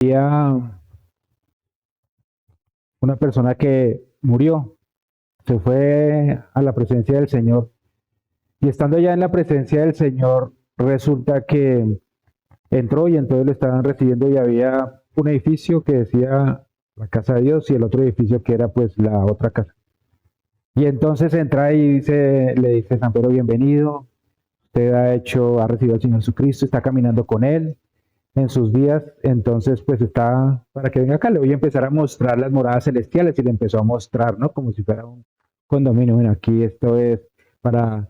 Había una persona que murió, se fue a la presencia del Señor y estando ya en la presencia del Señor, resulta que entró y entonces lo estaban recibiendo y había un edificio que decía la casa de Dios y el otro edificio que era pues la otra casa. Y entonces entra y le dice San Pedro, bienvenido, usted ha recibido al Señor Jesucristo, está caminando con Él en sus días, entonces pues está para que venga acá, le voy a empezar a mostrar las moradas celestiales y le empezó a mostrar, ¿no? Como si fuera un condominio, bueno, aquí esto es para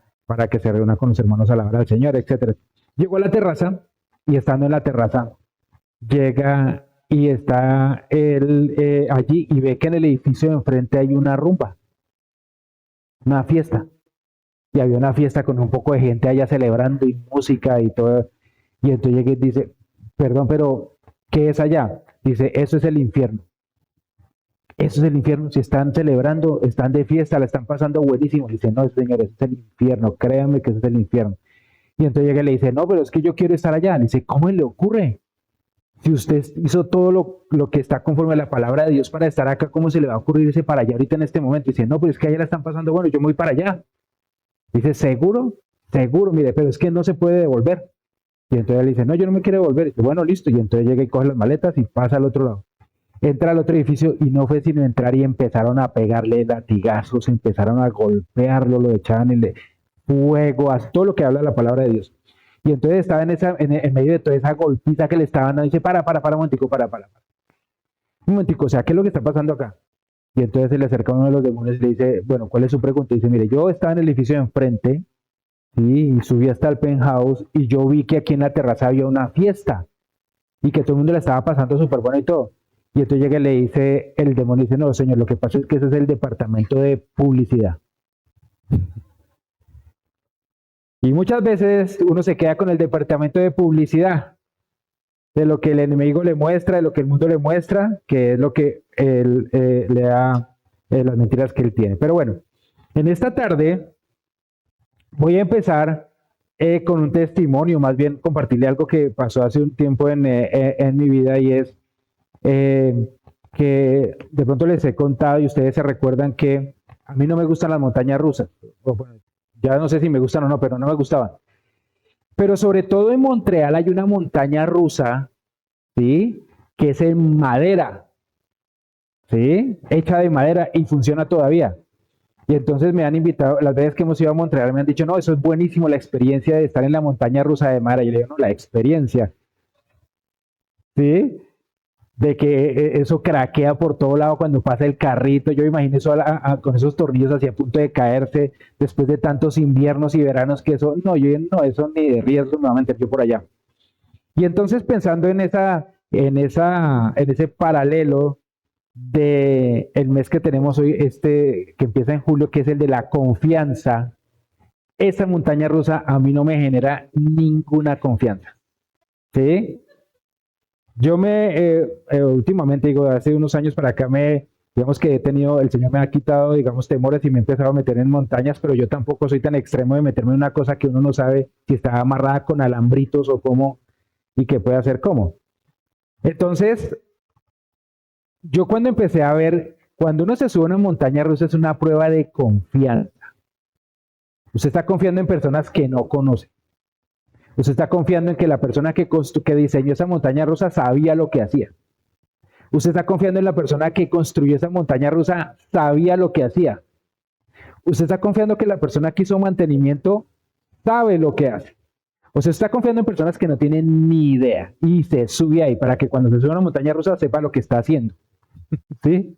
que se reúna con los hermanos a la hora del Señor, etcétera. Llegó a la terraza y estando en la terraza, llega y está él allí y ve que en el edificio de enfrente hay una rumba, una fiesta. Y había una fiesta con un poco de gente allá celebrando y música y todo. Y entonces llega y dice, perdón, pero ¿qué es allá? Dice, eso es el infierno. Eso es el infierno. Si están celebrando, están de fiesta, la están pasando buenísimo. Dice, no, señor, eso es el infierno. Créanme que eso es el infierno. Y entonces llega y le dice, no, pero es que yo quiero estar allá. Dice, ¿cómo le ocurre? Si usted hizo todo lo que está conforme a la palabra de Dios para estar acá, ¿cómo se le va a ocurrir irse para allá ahorita en este momento? Dice, no, pero es que allá la están pasando, bueno, yo me voy para allá. Dice, ¿seguro? Seguro, mire, pero es que no se puede devolver. Y entonces él dice, no, yo no me quiero devolver. Y dice, bueno, listo. Y entonces llega y coge las maletas y pasa al otro lado. Entra al otro edificio y no fue sino entrar y empezaron a pegarle latigazos, empezaron a golpearlo, lo echaban en fuego, a todo lo que habla la palabra de Dios. Y entonces estaba en medio de toda esa golpiza que le estaban dando, dice, para, un momentico, para. Un momentico, o sea, ¿qué es lo que está pasando acá? Y entonces se le acerca uno de los demonios y le dice, bueno, ¿cuál es su pregunta? Y dice, mire, yo estaba en el edificio de enfrente, ¿sí? Y subí hasta el penthouse y yo vi que aquí en la terraza había una fiesta y que todo el mundo la estaba pasando súper bueno y todo. Y entonces llega y le dice, el demonio dice, no, señor, lo que pasa es que ese es el departamento de publicidad. Y muchas veces uno se queda con el departamento de publicidad, de lo que el enemigo le muestra, de lo que el mundo le muestra, que es lo que él le da las mentiras que él tiene. Pero bueno, en esta tarde voy a empezar con un testimonio, más bien compartirle algo que pasó hace un tiempo en mi vida y es que de pronto les he contado y ustedes se recuerdan que a mí no me gustan las montañas rusas. Bueno, ya no sé si me gustan o no, pero no me gustaban. Pero sobre todo en Montreal hay una montaña rusa, ¿sí? Que es en madera, ¿sí? Hecha de madera y funciona todavía. Y entonces me han invitado, las veces que hemos ido a Montreal me han dicho, no, eso es buenísimo, la experiencia de estar en la montaña rusa de madera. Y yo le digo, no, la experiencia, ¿sí? De que eso craquea por todo lado cuando pasa el carrito. Yo imagino eso con esos tornillos así a punto de caerse después de tantos inviernos y veranos que eso, no, yo no, eso ni de riesgo me va a meter yo por allá. Y entonces pensando en ese paralelo de el mes que tenemos hoy, que empieza en julio, que es el de la confianza, esa montaña rusa a mí no me genera ninguna confianza. ¿Sí? Yo últimamente, digo, hace unos años para acá digamos que el Señor me ha quitado, digamos, temores y me he empezado a meter en montañas, pero yo tampoco soy tan extremo de meterme en una cosa que uno no sabe si está amarrada con alambritos o cómo, y que puede hacer cómo. Entonces, yo cuando empecé a ver, cuando uno se sube a una montaña rusa es una prueba de confianza. Usted está confiando en personas que no conoce. Usted está confiando en que la persona que diseñó esa montaña rusa sabía lo que hacía. Usted está confiando en la persona que construyó esa montaña rusa sabía lo que hacía. Usted está confiando que la persona que hizo mantenimiento sabe lo que hace. O sea, está confiando en personas que no tienen ni idea y se sube ahí para que cuando se sube a una montaña rusa sepa lo que está haciendo. ¿Sí?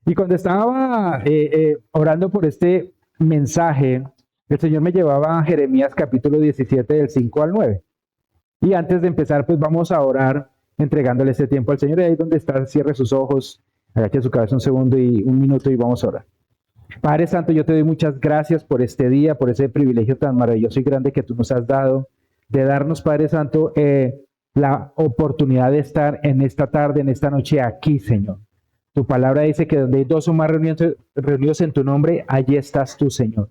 Y cuando estaba orando por este mensaje, el Señor me llevaba a Jeremías capítulo 17 del 5 al 9. Y antes de empezar, pues vamos a orar entregándole este tiempo al Señor. Y ahí donde está, cierre sus ojos, agache su cabeza un segundo y un minuto y vamos a orar. Padre Santo, yo te doy muchas gracias por este día, por ese privilegio tan maravilloso y grande que tú nos has dado, de darnos, Padre Santo, la oportunidad de estar en esta tarde, en esta noche aquí, Señor. Tu palabra dice que donde hay dos o más reunidos en tu nombre, allí estás tú, Señor.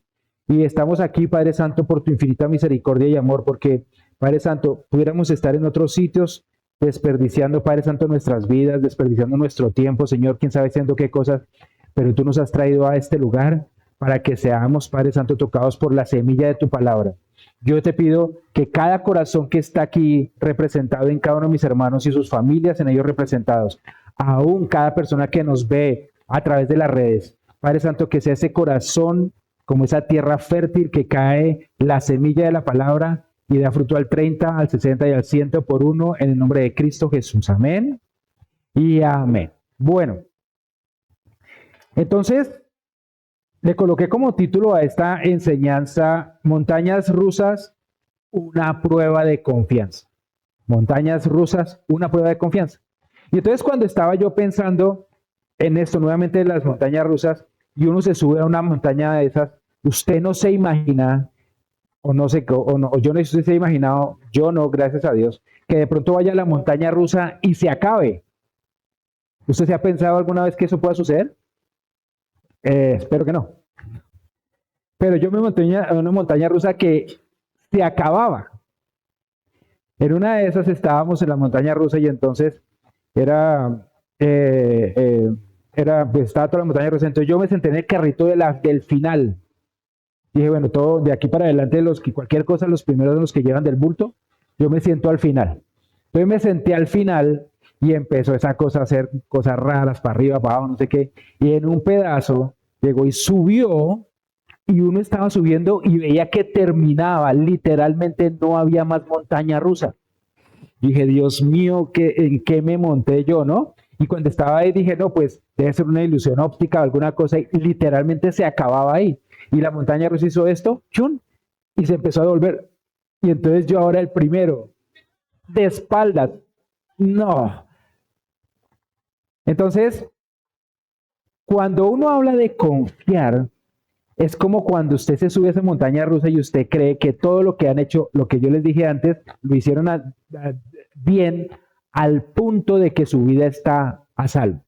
Y estamos aquí, Padre Santo, por tu infinita misericordia y amor, porque, Padre Santo, pudiéramos estar en otros sitios, desperdiciando, Padre Santo, nuestras vidas, desperdiciando nuestro tiempo, Señor, quién sabe haciendo qué cosas, pero tú nos has traído a este lugar para que seamos, Padre Santo, tocados por la semilla de tu palabra. Yo te pido que cada corazón que está aquí representado en cada uno de mis hermanos y sus familias en ellos representados, aún cada persona que nos ve a través de las redes, Padre Santo, que sea ese corazón como esa tierra fértil que cae la semilla de la palabra y da fruto al 30, al 60 y al 100 por uno en el nombre de Cristo Jesús. Amén y amén. Bueno, entonces le coloqué como título a esta enseñanza Montañas rusas, una prueba de confianza. Montañas rusas, una prueba de confianza. Y entonces cuando estaba yo pensando en esto nuevamente de las montañas rusas y uno se sube a una montaña de esas, usted no se imagina, o no sé, o no, yo no sé si usted se ha imaginado, yo no, gracias a Dios, que de pronto vaya a la montaña rusa y se acabe. ¿Usted se ha pensado alguna vez que eso pueda suceder? Espero que no. Pero yo me monté en una montaña rusa que se acababa. En una de esas estábamos en la montaña rusa y entonces era, pues estaba toda la montaña rusa. Entonces yo me senté en el carrito del final. Dije, bueno, todo de aquí para adelante, cualquier cosa, los primeros los que llevan del bulto, yo me siento al final. Entonces me senté al final y empezó esa cosa a hacer cosas raras para arriba, para abajo, no sé qué. Y en un pedazo llegó y subió y uno estaba subiendo y veía que terminaba, literalmente no había más montaña rusa. Dije, Dios mío, ¿en qué me monté yo, no? Y cuando estaba ahí dije, no, pues debe ser una ilusión óptica o alguna cosa, y literalmente se acababa ahí. Y la montaña rusa hizo esto, ¡chun! Y se empezó a volver. Y entonces yo ahora el primero, de espaldas, no. Entonces, cuando uno habla de confiar, es como cuando usted se sube a esa montaña rusa y usted cree que todo lo que han hecho, lo que yo les dije antes, lo hicieron bien al punto de que su vida está a salvo.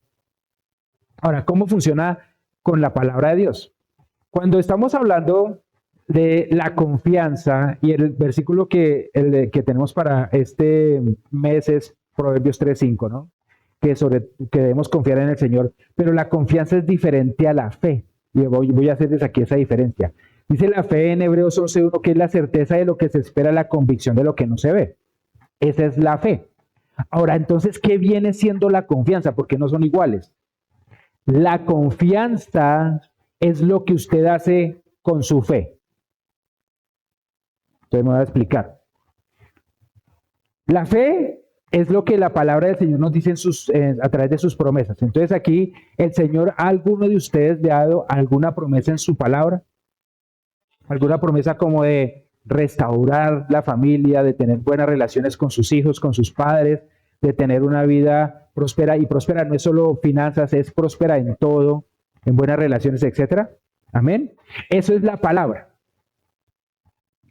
Ahora, ¿cómo funciona con la palabra de Dios? Cuando estamos hablando de la confianza y el versículo que tenemos para este mes es Proverbios 3:5, ¿no? Que debemos confiar en el Señor, pero la confianza es diferente a la fe. Y voy a hacerles aquí esa diferencia. Dice la fe en Hebreos 11:1 que es la certeza de lo que se espera, la convicción de lo que no se ve. Esa es la fe. Ahora, entonces, ¿qué viene siendo la confianza? Porque no son iguales. La confianza es lo que usted hace con su fe. Entonces me voy a explicar. La fe es lo que la palabra del Señor nos dice a través de sus promesas. Entonces aquí el Señor a alguno de ustedes le ha dado alguna promesa en su palabra. Alguna promesa como de restaurar la familia, de tener buenas relaciones con sus hijos, con sus padres, de tener una vida próspera. Y próspera no es solo finanzas, es próspera en todo, en buenas relaciones, etcétera. Amén. Eso es la palabra.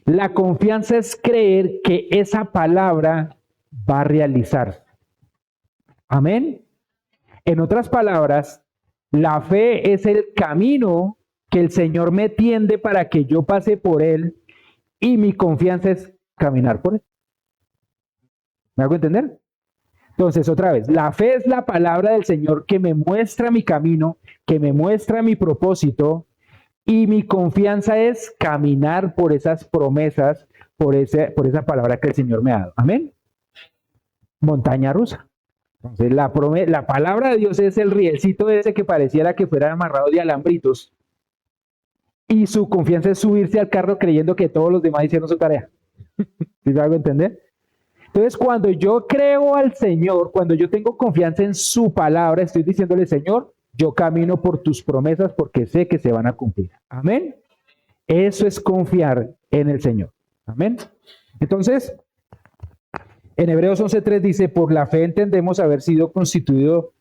La confianza es creer que esa palabra va a realizarse. Amén. En otras palabras, la fe es el camino que el Señor me tiende para que yo pase por él y mi confianza es caminar por él. ¿Me hago entender? Entonces, otra vez, la fe es la palabra del Señor que me muestra mi camino, que me muestra mi propósito, y mi confianza es caminar por esas promesas, por esa palabra que el Señor me ha dado. Amén. Montaña rusa. Entonces, la palabra de Dios es el rielcito ese que pareciera que fuera amarrado de alambritos. Y su confianza es subirse al carro creyendo que todos los demás hicieron su tarea. ¿Sí me hago entender? Entonces, cuando yo creo al Señor, cuando yo tengo confianza en su palabra, estoy diciéndole, Señor, yo camino por tus promesas porque sé que se van a cumplir. Amén. Eso es confiar en el Señor. Amén. Entonces, en Hebreos 11:3 dice, por la fe entendemos haber sido constituido,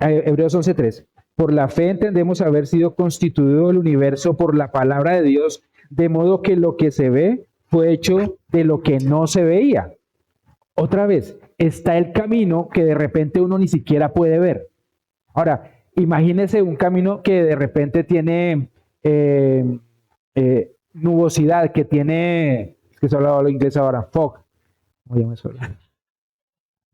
Hebreos 11:3, por la fe entendemos haber sido constituido el universo por la palabra de Dios, de modo que lo que se ve fue hecho de lo que no se veía. Otra vez, está el camino que de repente uno ni siquiera puede ver. Ahora, imagínese un camino que de repente tiene nubosidad, que tiene, es que solo hablo inglés ahora, fog. ¿Cómo llama eso?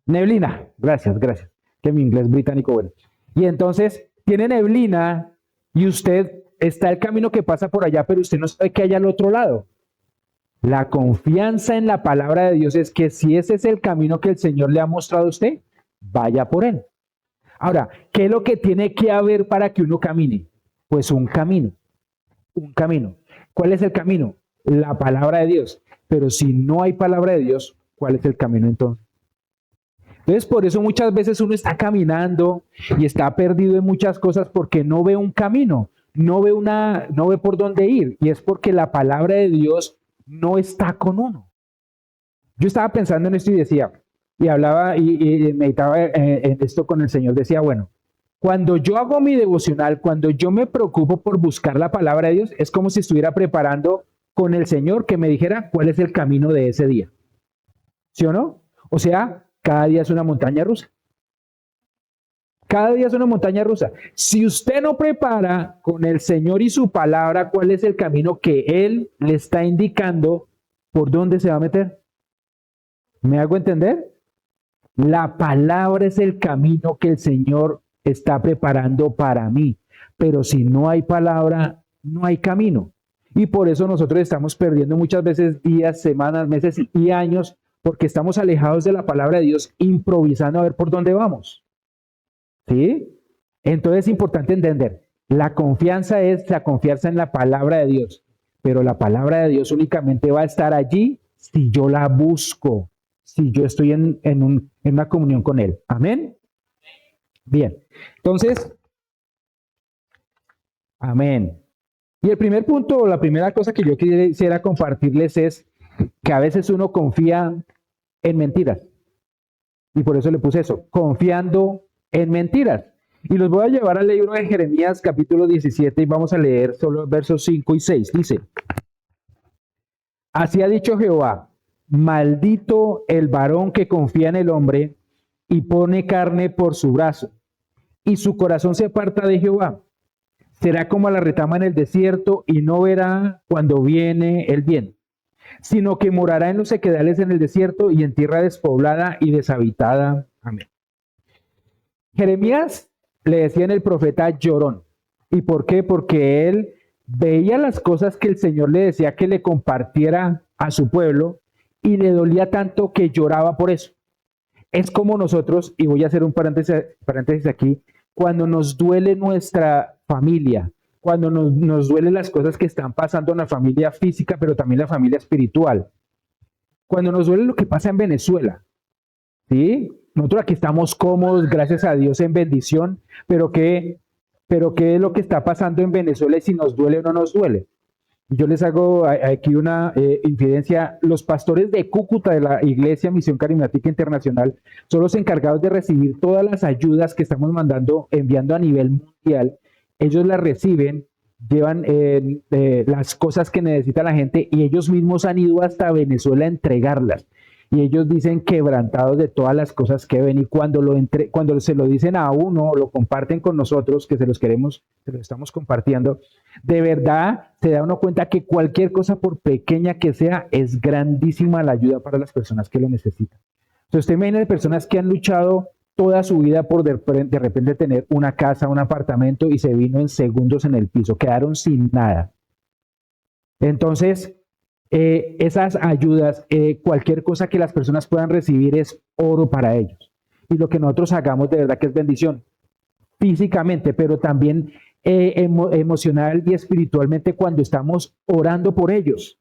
Neblina, gracias, gracias. Que mi inglés británico, bueno. Y entonces tiene neblina y usted está el camino que pasa por allá, pero usted no sabe qué hay al otro lado. La confianza en la palabra de Dios es que si ese es el camino que el Señor le ha mostrado a usted, vaya por él. Ahora, ¿qué es lo que tiene que haber para que uno camine? Pues un camino, un camino. ¿Cuál es el camino? La palabra de Dios. Pero si no hay palabra de Dios, ¿cuál es el camino entonces? Entonces, por eso muchas veces uno está caminando y está perdido en muchas cosas porque no ve un camino, no ve por dónde ir. Y es porque la palabra de Dios no está con uno. Yo estaba pensando en esto y decía, y hablaba y meditaba en esto con el Señor, decía, bueno, cuando yo hago mi devocional, cuando yo me preocupo por buscar la palabra de Dios, es como si estuviera preparando con el Señor que me dijera cuál es el camino de ese día. ¿Sí o no? O sea, cada día es una montaña rusa. Cada día es una montaña rusa. Si usted no prepara con el Señor y su palabra cuál es el camino que Él le está indicando, ¿por dónde se va a meter? ¿Me hago entender? La palabra es el camino que el Señor está preparando para mí. Pero si no hay palabra, no hay camino. Y por eso nosotros estamos perdiendo muchas veces días, semanas, meses y años, porque estamos alejados de la palabra de Dios, improvisando a ver por dónde vamos. ¿Sí? Entonces es importante entender, la confianza es la confianza en la palabra de Dios, pero la palabra de Dios únicamente va a estar allí si yo la busco, si yo estoy en una comunión con Él. Amén. Bien, entonces, amén. Y el primer punto, o la primera cosa que yo quisiera compartirles es que a veces uno confía en mentiras. Y por eso le puse eso, confiando en mentiras. Y los voy a llevar al libro de Jeremías capítulo 17 y vamos a leer solo versos 5 y 6. Dice, así ha dicho Jehová, maldito el varón que confía en el hombre y pone carne por su brazo, y su corazón se aparta de Jehová. Será como la retama en el desierto y no verá cuando viene el bien, sino que morará en los sequedales en el desierto y en tierra despoblada y deshabitada. Amén. Jeremías le decían el profeta llorón. ¿Y por qué? Porque él veía las cosas que el Señor le decía que le compartiera a su pueblo y le dolía tanto que lloraba por eso. Es como nosotros, y voy a hacer un paréntesis aquí, cuando nos duele nuestra familia, cuando nos duelen las cosas que están pasando en la familia física, pero también la familia espiritual. Cuando nos duele lo que pasa en Venezuela, ¿sí? Nosotros aquí estamos cómodos, gracias a Dios, en bendición, pero ¿qué es lo que está pasando en Venezuela y si nos duele o no nos duele? Yo les hago aquí una infidencia. Los pastores de Cúcuta de la Iglesia Misión Carismática Internacional son los encargados de recibir todas las ayudas que estamos enviando a nivel mundial. Ellos las reciben, llevan las cosas que necesita la gente y ellos mismos han ido hasta Venezuela a entregarlas. Y ellos dicen quebrantados de todas las cosas que ven y cuando se lo dicen a uno, lo comparten con nosotros, que se los estamos compartiendo, de verdad se da uno cuenta que cualquier cosa, por pequeña que sea, es grandísima la ayuda para las personas que lo necesitan. Entonces, usted imagina personas que han luchado toda su vida por de repente tener una casa, un apartamento y se vino en segundos en el piso, quedaron sin nada. Entonces, esas ayudas, cualquier cosa que las personas puedan recibir es oro para ellos. Y lo que nosotros hagamos de verdad que es bendición, físicamente, pero también emocional y espiritualmente cuando estamos orando por ellos.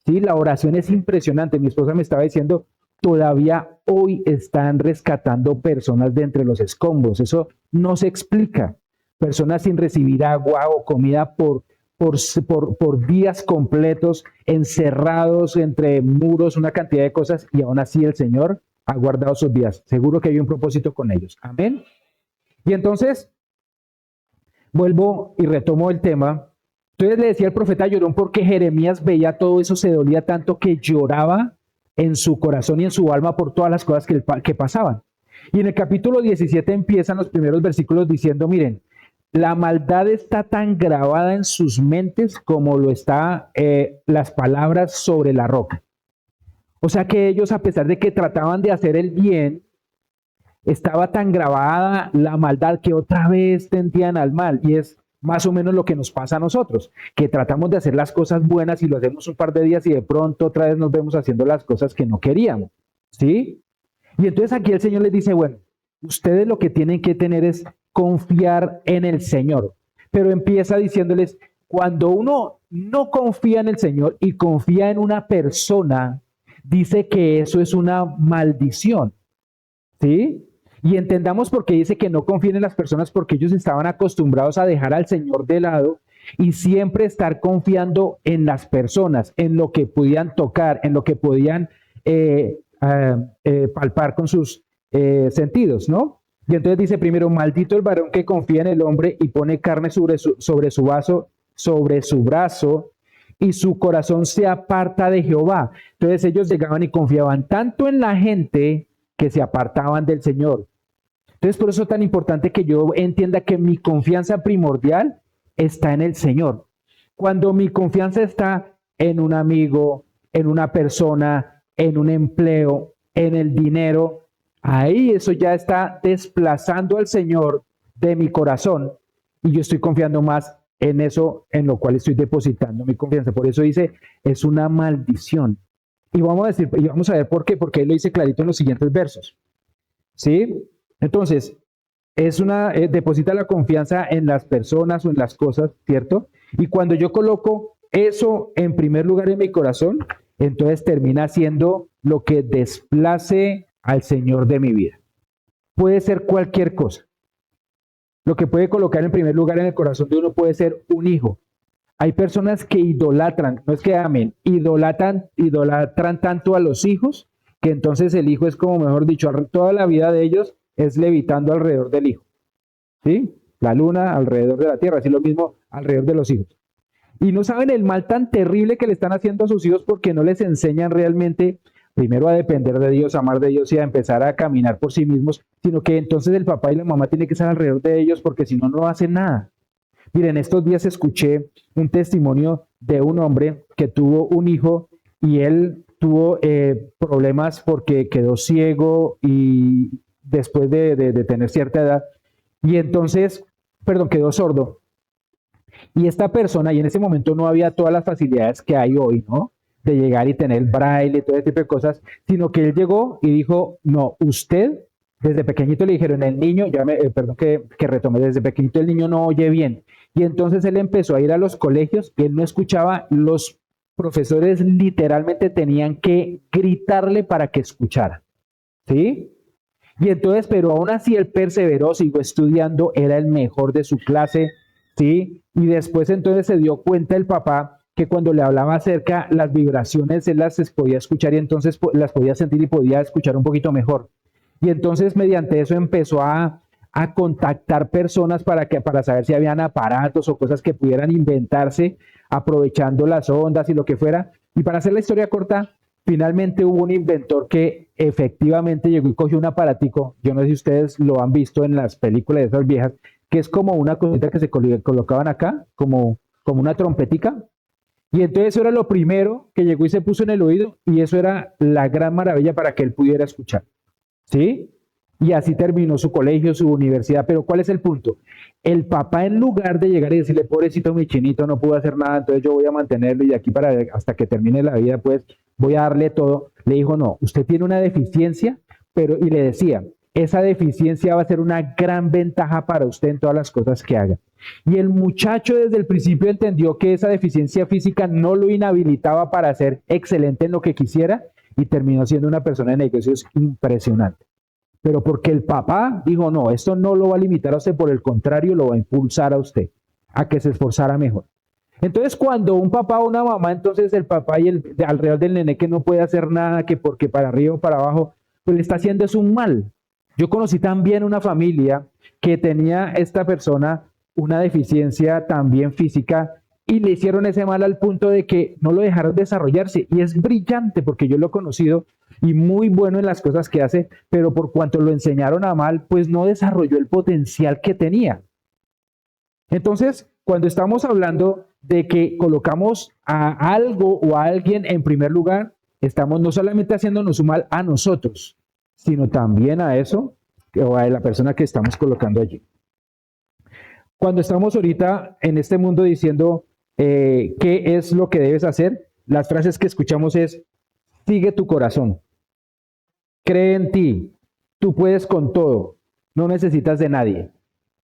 ¿Sí? La oración es impresionante. Mi esposa me estaba diciendo, todavía hoy están rescatando personas de entre los escombros. Eso no se explica. Personas sin recibir agua o comida por días completos, encerrados entre muros, una cantidad de cosas, y aún así el Señor ha guardado sus vidas. Seguro que hay un propósito con ellos. Amén. Y entonces, vuelvo y retomo el tema. Entonces le decía el profeta llorón porque Jeremías veía todo eso, se dolía tanto que lloraba en su corazón y en su alma por todas las cosas que pasaban. Y en el capítulo 17 empiezan los primeros versículos diciendo, miren, la maldad está tan grabada en sus mentes como lo está las palabras sobre la roca. O sea que ellos, a pesar de que trataban de hacer el bien, estaba tan grabada la maldad que otra vez tentían al mal. Y es más o menos lo que nos pasa a nosotros, que tratamos de hacer las cosas buenas y lo hacemos un par de días y de pronto otra vez nos vemos haciendo las cosas que no queríamos. ¿Sí? Y entonces aquí el Señor les dice, bueno, ustedes lo que tienen que tener es confiar en el Señor. Pero empieza diciéndoles, cuando uno no confía en el Señor y confía en una persona, dice que eso es una maldición. ¿Sí? Y entendamos por qué dice que no confíen en las personas, porque ellos estaban acostumbrados a dejar al Señor de lado y siempre estar confiando en las personas, en lo que podían tocar, en lo que podían palpar con sus sentidos, ¿no? Y entonces dice primero, maldito el varón que confía en el hombre y pone carne sobre su brazo, y su corazón se aparta de Jehová. Entonces ellos llegaban y confiaban tanto en la gente que se apartaban del Señor. Entonces por eso es tan importante que yo entienda que mi confianza primordial está en el Señor. Cuando mi confianza está en un amigo, en una persona, en un empleo, en el dinero, ahí eso ya está desplazando al Señor de mi corazón y yo estoy confiando más en eso en lo cual estoy depositando mi confianza. Por eso dice, es una maldición. Y vamos a ver por qué, porque él lo dice clarito en los siguientes versos. ¿Sí? Entonces, deposita la confianza en las personas o en las cosas, ¿cierto? Y cuando yo coloco eso en primer lugar en mi corazón, entonces termina siendo lo que desplace al Señor de mi vida. Puede ser cualquier cosa. Lo que puede colocar en primer lugar en el corazón de uno puede ser un hijo. Hay personas que idolatran, no es que amen, idolatran tanto a los hijos, que entonces el hijo es como, mejor dicho, toda la vida de ellos es levitando alrededor del hijo. ¿Sí? La luna alrededor de la tierra, así lo mismo alrededor de los hijos. Y no saben el mal tan terrible que le están haciendo a sus hijos porque no les enseñan realmente, primero a depender de Dios, a amar de Dios y a empezar a caminar por sí mismos, sino que entonces el papá y la mamá tienen que estar alrededor de ellos porque si no, no hacen nada. Miren, estos días escuché un testimonio de un hombre que tuvo un hijo y él tuvo problemas porque quedó ciego y después de tener cierta edad y entonces, perdón, quedó sordo. Y esta persona, y en ese momento no había todas las facilidades que hay hoy, ¿no? De llegar y tener braille y todo ese tipo de cosas, sino que él llegó y dijo, no, usted, desde pequeñito le dijeron, el niño, perdón que retome, desde pequeñito el niño no oye bien. Y entonces él empezó a ir a los colegios y él no escuchaba, los profesores literalmente tenían que gritarle para que escuchara, ¿sí? Y entonces, pero aún así él perseveró, siguió estudiando, era el mejor de su clase, ¿sí? Y después entonces se dio cuenta el papá que cuando le hablaba acerca las vibraciones, él las podía escuchar y entonces las podía sentir y podía escuchar un poquito mejor. Y entonces mediante eso empezó a contactar personas para saber si habían aparatos o cosas que pudieran inventarse aprovechando las ondas y lo que fuera. Y para hacer la historia corta, finalmente hubo un inventor que efectivamente llegó y cogió un aparatico, yo no sé si ustedes lo han visto en las películas de esas viejas, que es como una cosita que se colocaban acá, como una trompetica. Y entonces eso era lo primero que llegó y se puso en el oído y eso era la gran maravilla para que él pudiera escuchar. ¿Sí? Y así terminó su colegio, su universidad. Pero ¿cuál es el punto? El papá, en lugar de llegar y decirle, pobrecito mi chinito, no pudo hacer nada, entonces yo voy a mantenerlo y de aquí para hasta que termine la vida, pues voy a darle todo. Le dijo, no, usted tiene una deficiencia, y le decía, esa deficiencia va a ser una gran ventaja para usted en todas las cosas que haga. Y el muchacho desde el principio entendió que esa deficiencia física no lo inhabilitaba para ser excelente en lo que quisiera y terminó siendo una persona de negocios impresionante. Pero porque el papá dijo, no, esto no lo va a limitar a usted, por el contrario, lo va a impulsar a usted a que se esforzara mejor. Entonces, cuando un papá o una mamá, entonces el papá y alrededor del nene que no puede hacer nada, que porque para arriba o para abajo, pues le está haciendo es un mal. Yo conocí también una familia que tenía esta persona una deficiencia también física y le hicieron ese mal al punto de que no lo dejaron desarrollarse. Y es brillante porque yo lo he conocido y muy bueno en las cosas que hace, pero por cuanto lo enseñaron a mal, pues no desarrolló el potencial que tenía. Entonces, cuando estamos hablando de que colocamos a algo o a alguien en primer lugar, estamos no solamente haciéndonos un mal a nosotros, sino también a eso o a la persona que estamos colocando allí. Cuando estamos ahorita en este mundo diciendo qué es lo que debes hacer, las frases que escuchamos es, sigue tu corazón, cree en ti, tú puedes con todo, no necesitas de nadie.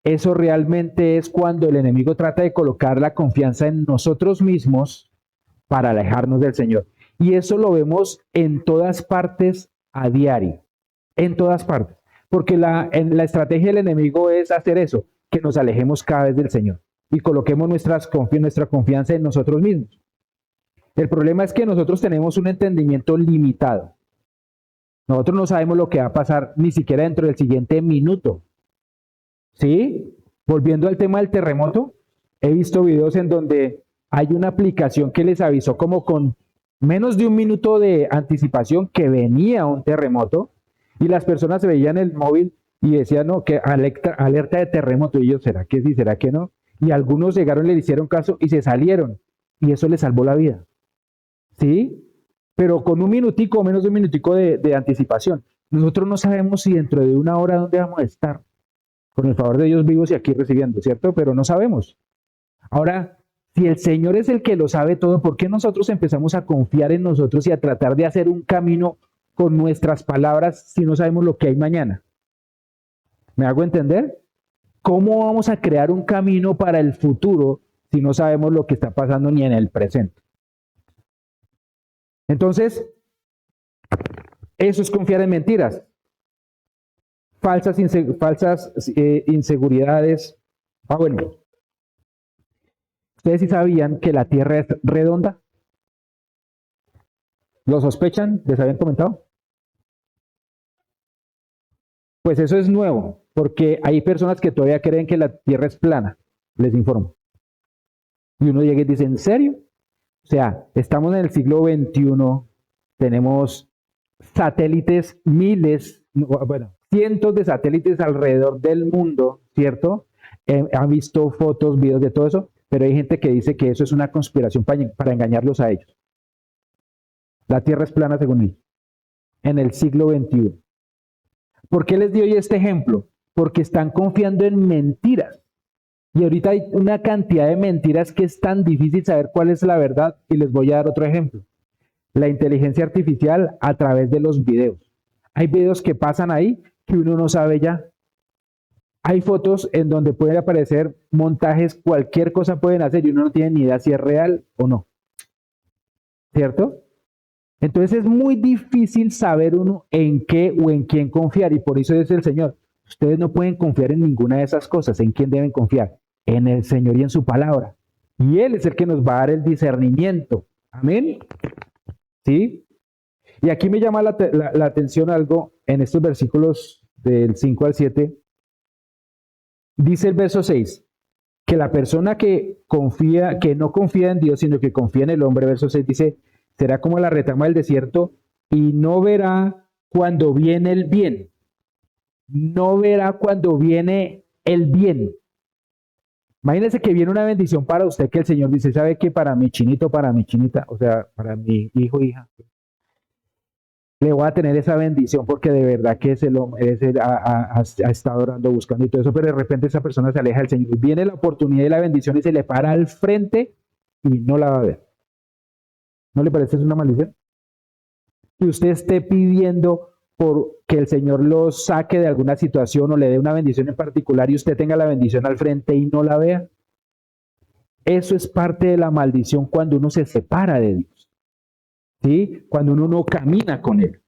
Eso realmente es cuando el enemigo trata de colocar la confianza en nosotros mismos para alejarnos del Señor. Y eso lo vemos en todas partes a diario, en todas partes. Porque la estrategia del enemigo es hacer eso, que nos alejemos cada vez del Señor y coloquemos nuestra confianza en nosotros mismos. El problema es que nosotros tenemos un entendimiento limitado. Nosotros no sabemos lo que va a pasar ni siquiera dentro del siguiente minuto. ¿Sí? Volviendo al tema del terremoto, he visto videos en donde hay una aplicación que les avisó como con menos de un minuto de anticipación que venía un terremoto y las personas se veían el móvil y decían, no, que alerta de terremoto. Y ellos, ¿será que sí? ¿Será que no? Y algunos llegaron, le hicieron caso y se salieron. Y eso les salvó la vida. ¿Sí? Pero con un minutico o menos de un minutico de anticipación. Nosotros no sabemos si dentro de una hora dónde vamos a estar. Con el favor de Dios vivos y aquí recibiendo, ¿cierto? Pero no sabemos. Ahora, si el Señor es el que lo sabe todo, ¿por qué nosotros empezamos a confiar en nosotros y a tratar de hacer un camino con nuestras palabras si no sabemos lo que hay mañana? ¿Me hago entender? ¿Cómo vamos a crear un camino para el futuro si no sabemos lo que está pasando ni en el presente? Entonces, eso es confiar en mentiras. Falsas inseguridades. Bueno, ¿ustedes sí sabían que la Tierra es redonda? ¿Lo sospechan? ¿Les habían comentado? Pues eso es nuevo, porque hay personas que todavía creen que la Tierra es plana, les informo. Y uno llega y dice, ¿en serio? O sea, estamos en el siglo XXI, tenemos satélites, miles, bueno, cientos de satélites alrededor del mundo, ¿cierto? Han visto fotos, videos de todo eso, pero hay gente que dice que eso es una conspiración para engañarlos a ellos. La Tierra es plana según ellos, en el siglo XXI. ¿Por qué les doy este ejemplo? Porque están confiando en mentiras. Y ahorita hay una cantidad de mentiras que es tan difícil saber cuál es la verdad. Y les voy a dar otro ejemplo. La inteligencia artificial a través de los videos. Hay videos que pasan ahí que uno no sabe ya. Hay fotos en donde pueden aparecer montajes, cualquier cosa pueden hacer y uno no tiene ni idea si es real o no. ¿Cierto? Entonces es muy difícil saber uno en qué o en quién confiar y por eso dice el Señor, ustedes no pueden confiar en ninguna de esas cosas. ¿En quién deben confiar? En el Señor y en su palabra. Y Él es el que nos va a dar el discernimiento. Amén. ¿Sí? Y aquí me llama la atención algo en estos versículos del 5 al 7. Dice el verso 6, que la persona que no confía en Dios, sino que confía en el hombre, verso 6 dice, será como la retama del desierto y no verá cuando viene el bien. No verá cuando viene el bien. Imagínense que viene una bendición para usted que el Señor dice, ¿sabe qué? Para mi chinito, para mi chinita, o sea, para mi hijo, hija, le voy a tener esa bendición porque de verdad que ha estado orando, buscando y todo eso, pero de repente esa persona se aleja del Señor. Viene la oportunidad y la bendición y se le para al frente y no la va a ver. ¿No le parece es una maldición? Que usted esté pidiendo por que el Señor lo saque de alguna situación o le dé una bendición en particular y usted tenga la bendición al frente y no la vea. Eso es parte de la maldición cuando uno se separa de Dios. ¿Sí? Cuando uno no camina con Él.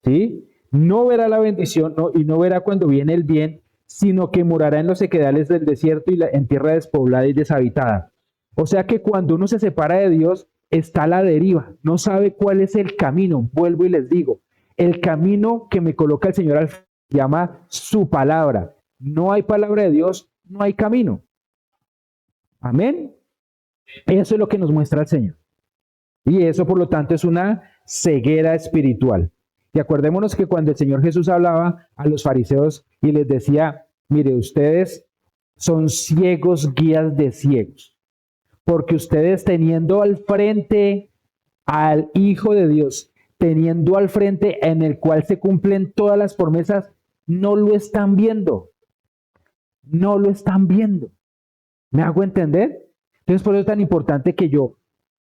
¿Sí? No verá la bendición y no verá cuando viene el bien, sino que morará en los sequedales del desierto y en tierra despoblada y deshabitada. O sea que cuando uno se separa de Dios, está a la deriva, no sabe cuál es el camino. Vuelvo y les digo, el camino que me coloca el Señor se llama su palabra. No hay palabra de Dios, no hay camino. Amén. Eso es lo que nos muestra el Señor. Y eso, por lo tanto, es una ceguera espiritual. Y acordémonos que cuando el Señor Jesús hablaba a los fariseos y les decía, mire, ustedes son ciegos guías de ciegos, porque ustedes teniendo al frente al Hijo de Dios, teniendo al frente en el cual se cumplen todas las promesas, no lo están viendo. No lo están viendo. ¿Me hago entender? Entonces, por eso es tan importante que yo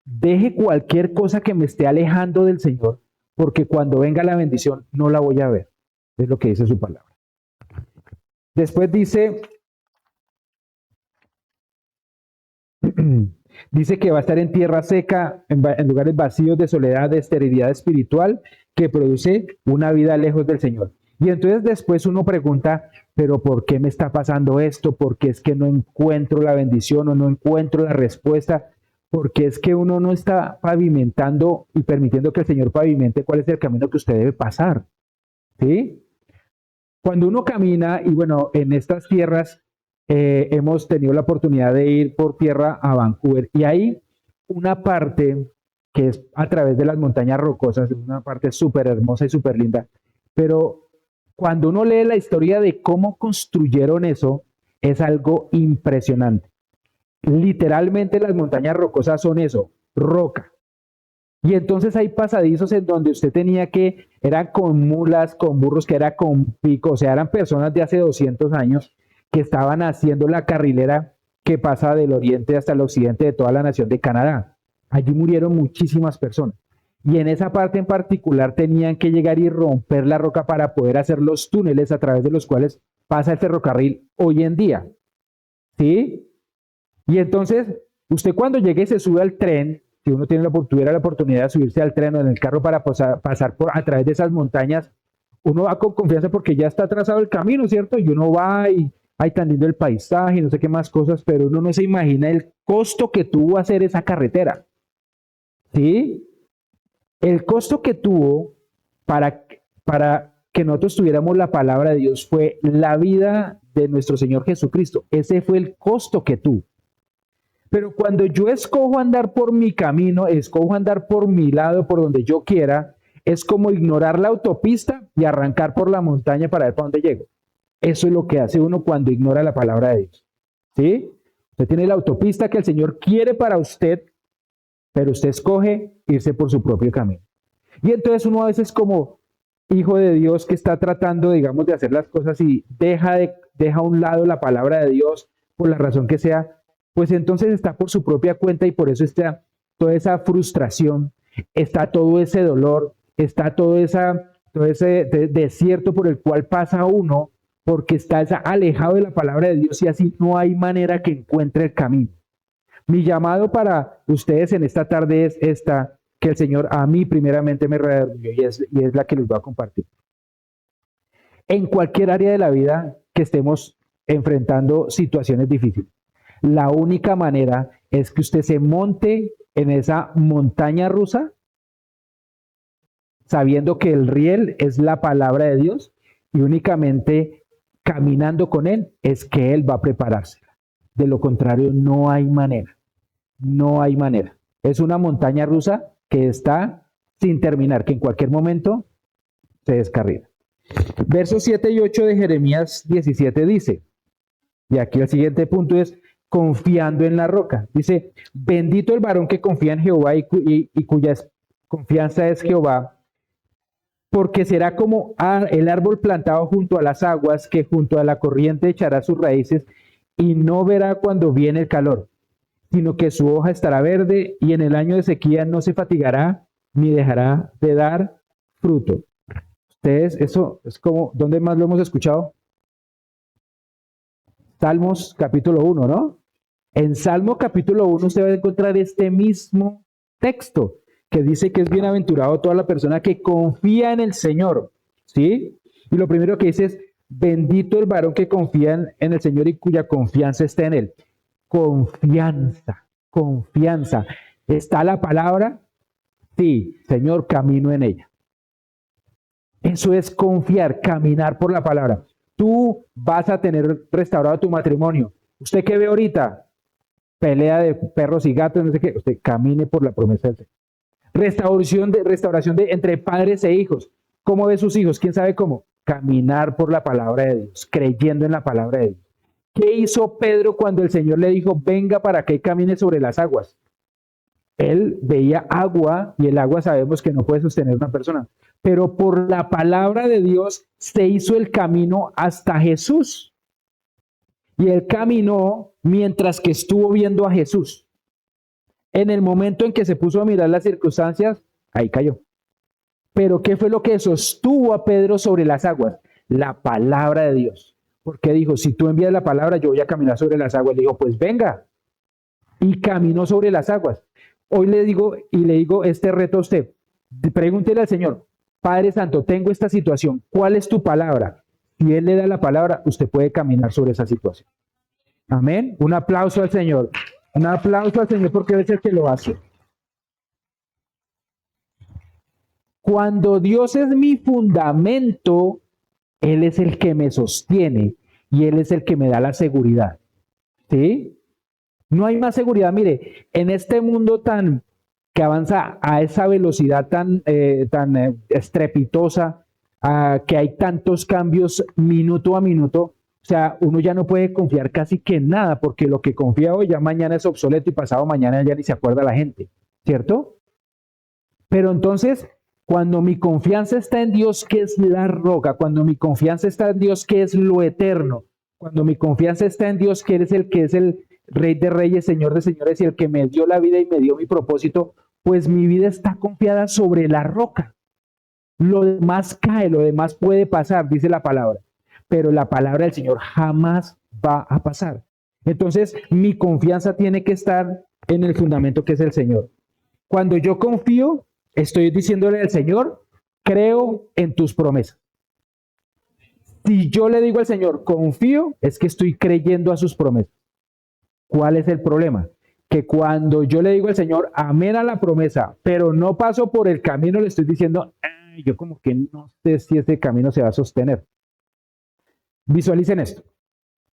deje cualquier cosa que me esté alejando del Señor, porque cuando venga la bendición no la voy a ver. Es lo que dice su palabra. Después dice, dice que va a estar en tierra seca, en lugares vacíos de soledad, de esterilidad espiritual, que produce una vida lejos del Señor. Y entonces después uno pregunta, pero ¿por qué me está pasando esto? ¿Por qué es que no encuentro la bendición o no encuentro la respuesta? Porque es que uno no está pavimentando y permitiendo que el Señor pavimente cuál es el camino que usted debe pasar. ¿Sí? Cuando uno camina, y bueno, en estas tierras hemos tenido la oportunidad de ir por tierra a Vancouver, y hay una parte que es a través de las montañas rocosas, es una parte súper hermosa y súper linda, pero cuando uno lee la historia de cómo construyeron eso, es algo impresionante. Literalmente las montañas rocosas son eso, roca. Y entonces hay pasadizos en donde usted tenía que, eran con mulas, con burros, que era con pico, o sea, eran personas de hace 200 años que estaban haciendo la carrilera que pasa del oriente hasta el occidente de toda la nación de Canadá. Allí murieron muchísimas personas. Y en esa parte en particular tenían que llegar y romper la roca para poder hacer los túneles a través de los cuales pasa el ferrocarril hoy en día. ¿Sí? Y entonces, usted cuando llegue y se sube al tren, si uno tuviera la oportunidad de subirse al tren o en el carro para pasar a través de esas montañas, uno va con confianza porque ya está trazado el camino, ¿cierto? Y uno va y hay tan lindo el paisaje y no sé qué más cosas, pero uno no se imagina el costo que tuvo hacer esa carretera. ¿Sí? El costo que tuvo para que nosotros tuviéramos la palabra de Dios fue la vida de nuestro Señor Jesucristo. Ese fue el costo que tuvo. Pero cuando yo escojo andar por mi camino, escojo andar por mi lado, por donde yo quiera, es como ignorar la autopista y arrancar por la montaña para ver para dónde llego. Eso es lo que hace uno cuando ignora la palabra de Dios. ¿Sí? Usted tiene la autopista que el Señor quiere para usted, pero usted escoge irse por su propio camino. Y entonces uno a veces como hijo de Dios que está tratando, digamos, de hacer las cosas y deja a un lado la palabra de Dios por la razón que sea, pues entonces está por su propia cuenta y por eso está toda esa frustración, está todo ese dolor, está todo ese desierto por el cual pasa uno, porque está alejado de la palabra de Dios y así no hay manera que encuentre el camino. Mi llamado para ustedes en esta tarde es esta, que el Señor a mí primeramente me redarguyó y es la que les voy a compartir. En cualquier área de la vida que estemos enfrentando situaciones difíciles, la única manera es que usted se monte en esa montaña rusa sabiendo que el riel es la palabra de Dios y únicamente caminando con Él es que Él va a prepararse. De lo contrario, no hay manera. No hay manera. Es una montaña rusa que está sin terminar, que en cualquier momento se descarrila. Versos 7 y 8 de Jeremías 17 dice, y aquí el siguiente punto es, confiando en la roca. Dice, bendito el varón que confía en Jehová y cuya confianza es Jehová, porque será como el árbol plantado junto a las aguas, que junto a la corriente echará sus raíces y no verá cuando viene el calor, sino que su hoja estará verde y en el año de sequía no se fatigará ni dejará de dar fruto. Ustedes, eso es como, ¿dónde más lo hemos escuchado? Salmos capítulo 1, ¿no? En Salmo capítulo 1 usted va a encontrar este mismo texto que dice que es bienaventurado toda la persona que confía en el Señor, ¿sí? Y lo primero que dice es, bendito el varón que confía en el Señor y cuya confianza está en Él. Confianza, confianza. ¿Está la palabra? Sí, Señor, camino en ella. Eso es confiar, caminar por la palabra. Tú vas a tener restaurado tu matrimonio. ¿Usted qué ve ahorita? Pelea de perros y gatos, no sé qué. Usted camine por la promesa del Señor. Restauración de entre padres e hijos. ¿Cómo ve sus hijos? ¿Quién sabe cómo? Caminar por la palabra de Dios, creyendo en la palabra de Dios. ¿Qué hizo Pedro cuando el Señor le dijo, venga para que camine sobre las aguas? Él veía agua y el agua sabemos que no puede sostener una persona, pero por la palabra de Dios se hizo el camino hasta Jesús. Y él caminó mientras que estuvo viendo a Jesús. En el momento en que se puso a mirar las circunstancias, ahí cayó. Pero ¿qué fue lo que sostuvo a Pedro sobre las aguas? La palabra de Dios. Porque dijo, si tú envías la palabra, yo voy a caminar sobre las aguas. Le dijo, pues venga. Y caminó sobre las aguas. Hoy le digo este reto a usted. Pregúntele al Señor, Padre Santo, tengo esta situación. ¿Cuál es tu palabra? Si Él le da la palabra, usted puede caminar sobre esa situación. Amén. Un aplauso al Señor. Un aplauso al Señor porque es el que lo hace. Cuando Dios es mi fundamento, Él es el que me sostiene y Él es el que me da la seguridad. ¿Sí? No hay más seguridad. Mire, en este mundo tan que avanza a esa velocidad tan estrepitosa, que hay tantos cambios minuto a minuto, o sea, uno ya no puede confiar casi que en nada, porque lo que confía hoy ya mañana es obsoleto y pasado mañana ya ni se acuerda la gente, ¿cierto? Pero entonces, cuando mi confianza está en Dios, que es la roca, cuando mi confianza está en Dios, que es lo eterno, cuando mi confianza está en Dios, que es el Rey de Reyes, Señor de Señores y el que me dio la vida y me dio mi propósito, pues mi vida está confiada sobre la roca. Lo demás cae, lo demás puede pasar, dice la palabra, pero la palabra del Señor jamás va a pasar. Entonces, mi confianza tiene que estar en el fundamento que es el Señor. Cuando yo confío, estoy diciéndole al Señor, creo en tus promesas. Si yo le digo al Señor, confío, es que estoy creyendo a sus promesas. ¿Cuál es el problema? Que cuando yo le digo al Señor, amén a la promesa, pero no paso por el camino, le estoy diciendo, yo como que no sé si ese camino se va a sostener. Visualicen esto.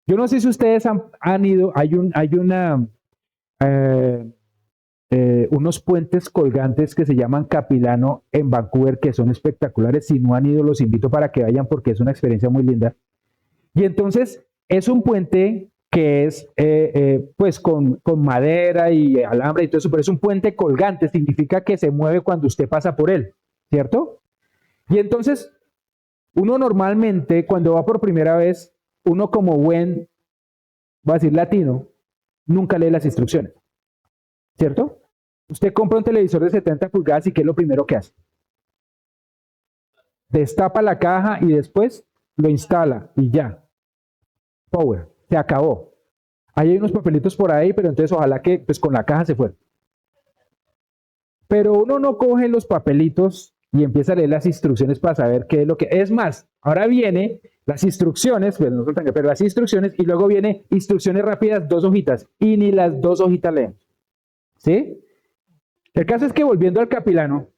Yo no sé si ustedes han ido, hay unos puentes colgantes que se llaman Capilano en Vancouver, que son espectaculares. Si no han ido, los invito para que vayan porque es una experiencia muy linda. Y entonces es un puente que es pues con madera y alambre y todo eso, pero es un puente colgante, significa que se mueve cuando usted pasa por él, ¿cierto? Y entonces uno normalmente cuando va por primera vez, uno como buen, va a decir latino, nunca lee las instrucciones, ¿cierto? Usted compra un televisor de 70 pulgadas y ¿qué es lo primero que hace? Destapa la caja y después lo instala y ya. Power, se acabó. Ahí hay unos papelitos por ahí, pero entonces ojalá que pues con la caja se fuera. Pero uno no coge los papelitos y empieza a leer las instrucciones para saber qué es lo que... Es más, ahora viene las instrucciones, pues no pero las instrucciones y luego viene instrucciones rápidas, 2 hojitas, y ni las 2 hojitas leemos. ¿Sí? El caso es que volviendo al Capilano,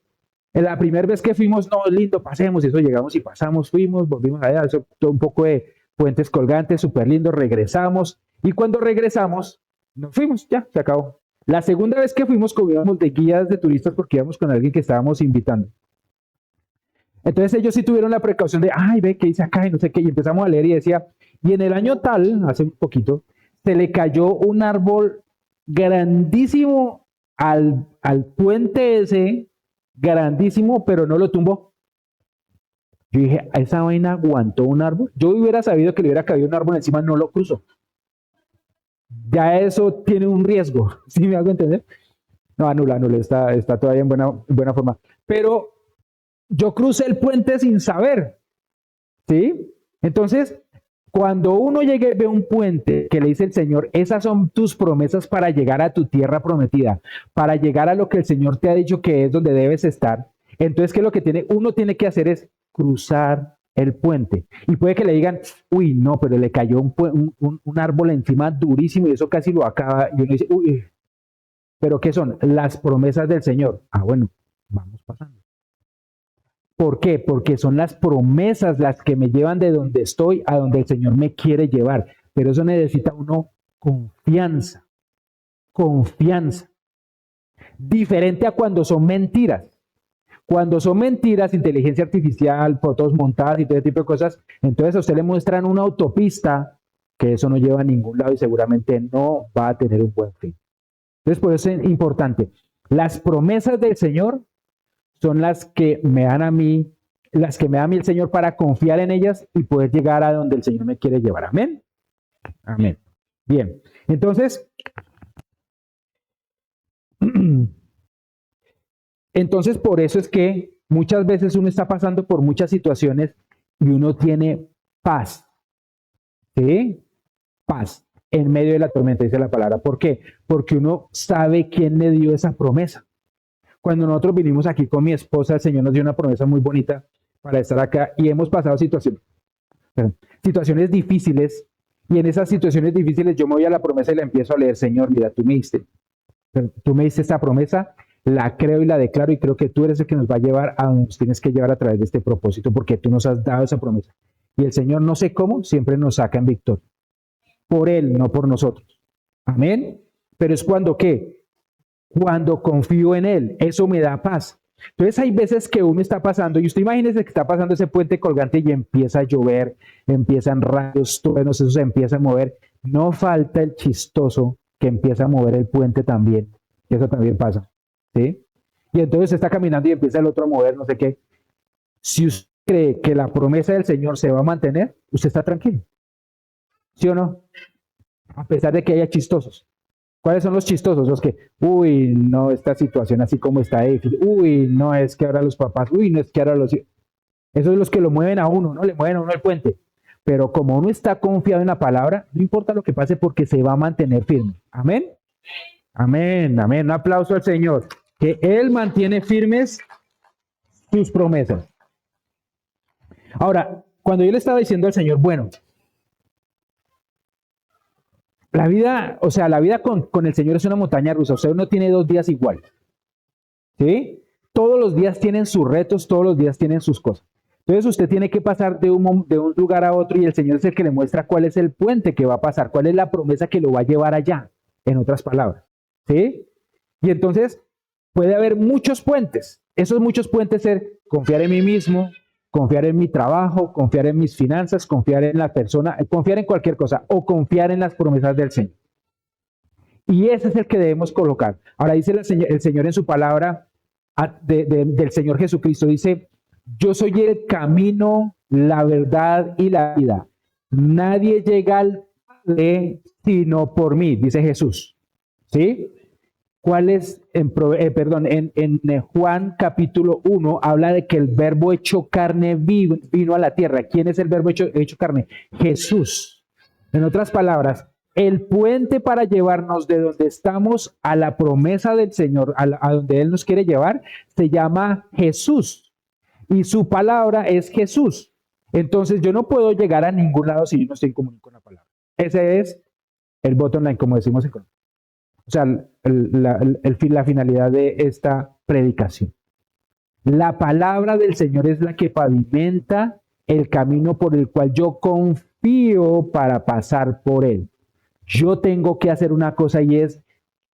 la primera vez que fuimos, no, lindo, pasemos, y eso llegamos y pasamos, fuimos, volvimos allá, eso, todo un poco de puentes colgantes, súper lindo, regresamos, y cuando regresamos, nos fuimos, ya, se acabó. La segunda vez que fuimos, comíamos de guías de turistas porque íbamos con alguien que estábamos invitando. Entonces ellos sí tuvieron la precaución de, ay, ve, ¿qué dice acá? Y no sé qué, y empezamos a leer y decía, y en el año tal, hace un poquito, se le cayó un árbol grandísimo al puente ese, grandísimo, pero no lo tumbó. Yo dije, ¿esa vaina aguantó un árbol? Yo hubiera sabido que le hubiera caído un árbol encima, no lo cruzó. Ya eso tiene un riesgo, ¿sí me hago entender? No, anula, está todavía en buena forma. Pero yo crucé el puente sin saber, ¿sí? Entonces, cuando uno llegue y ve un puente que le dice el Señor, esas son tus promesas para llegar a tu tierra prometida, para llegar a lo que el Señor te ha dicho que es donde debes estar. Entonces, ¿qué es lo que uno tiene que hacer? Es cruzar el puente. Y puede que le digan, uy, no, pero le cayó un árbol encima durísimo y eso casi lo acaba. Y uno dice, uy, ¿pero qué son? Las promesas del Señor. Ah, bueno, vamos pasando. ¿Por qué? Porque son las promesas las que me llevan de donde estoy a donde el Señor me quiere llevar. Pero eso necesita uno confianza. Confianza. Diferente a cuando son mentiras. Cuando son mentiras, inteligencia artificial, fotos montadas y todo ese tipo de cosas, entonces a usted le muestran una autopista que eso no lleva a ningún lado y seguramente no va a tener un buen fin. Entonces, por eso es importante. Las promesas del Señor son las que me dan a mí, las que me da a mí el Señor para confiar en ellas y poder llegar a donde el Señor me quiere llevar. Amén. Amén. Bien. Entonces, entonces por eso es que muchas veces uno está pasando por muchas situaciones y uno tiene paz. ¿Sí? Paz en medio de la tormenta, dice la palabra. ¿Por qué? Porque uno sabe quién le dio esa promesa. Cuando nosotros vinimos aquí con mi esposa, el Señor nos dio una promesa muy bonita para estar acá y hemos pasado situaciones difíciles y en esas situaciones difíciles yo me voy a la promesa y la empiezo a leer. Señor, mira, tú me diste esta promesa, la creo y la declaro y creo que tú eres el que nos va a llevar a donde nos tienes que llevar a través de este propósito porque tú nos has dado esa promesa. Y el Señor, no sé cómo, siempre nos saca en victoria. Por Él, no por nosotros. Amén. Pero es cuando, ¿qué? Cuando confío en Él. Eso me da paz. Entonces hay veces que uno está pasando, y usted imagínese que está pasando ese puente colgante y empieza a llover, empiezan rayos, truenos, eso se empieza a mover. No falta el chistoso que empieza a mover el puente también. Eso también pasa. ¿Sí? Y entonces está caminando y empieza el otro a mover, no sé qué. Si usted cree que la promesa del Señor se va a mantener, usted está tranquilo. ¿Sí o no? A pesar de que haya chistosos. ¿Cuáles son los chistosos? Los que, uy, no, esta situación así como está difícil, uy, no, es que ahora los papás, uy, no, es que ahora los... Esos son los que lo mueven a uno, ¿no? Le mueven a uno el puente. Pero como uno está confiado en la palabra, no importa lo que pase porque se va a mantener firme. Amén. Amén, amén. Un aplauso al Señor. Que Él mantiene firmes sus promesas. Ahora, cuando yo le estaba diciendo al Señor, bueno, la vida, o sea, la vida con el Señor es una montaña rusa. O sea, uno tiene 2 días igual. ¿Sí? Todos los días tienen sus retos, todos los días tienen sus cosas. Entonces usted tiene que pasar de un lugar a otro y el Señor es el que le muestra cuál es el puente que va a pasar, cuál es la promesa que lo va a llevar allá, en otras palabras. ¿Sí? Y entonces puede haber muchos puentes. Esos muchos puentes ser confiar en mí mismo, confiar en mi trabajo, confiar en mis finanzas, confiar en la persona, confiar en cualquier cosa o confiar en las promesas del Señor. Y ese es el que debemos colocar. Ahora dice el Señor en su palabra del Señor Jesucristo, dice, yo soy el camino, la verdad y la vida. Nadie llega al Padre sino por mí, dice Jesús. ¿Sí? ¿Cuál es? En Juan capítulo 1 habla de que el verbo hecho carne vino a la tierra. ¿Quién es el verbo hecho carne? Jesús. En otras palabras, el puente para llevarnos de donde estamos a la promesa del Señor, a donde Él nos quiere llevar, se llama Jesús. Y su palabra es Jesús. Entonces yo no puedo llegar a ningún lado si yo no estoy en comunión con la palabra. Ese es el bottom line, como decimos en Colombia. O sea, la finalidad de esta predicación. La palabra del Señor es la que pavimenta el camino por el cual yo confío para pasar por él. Yo tengo que hacer una cosa y es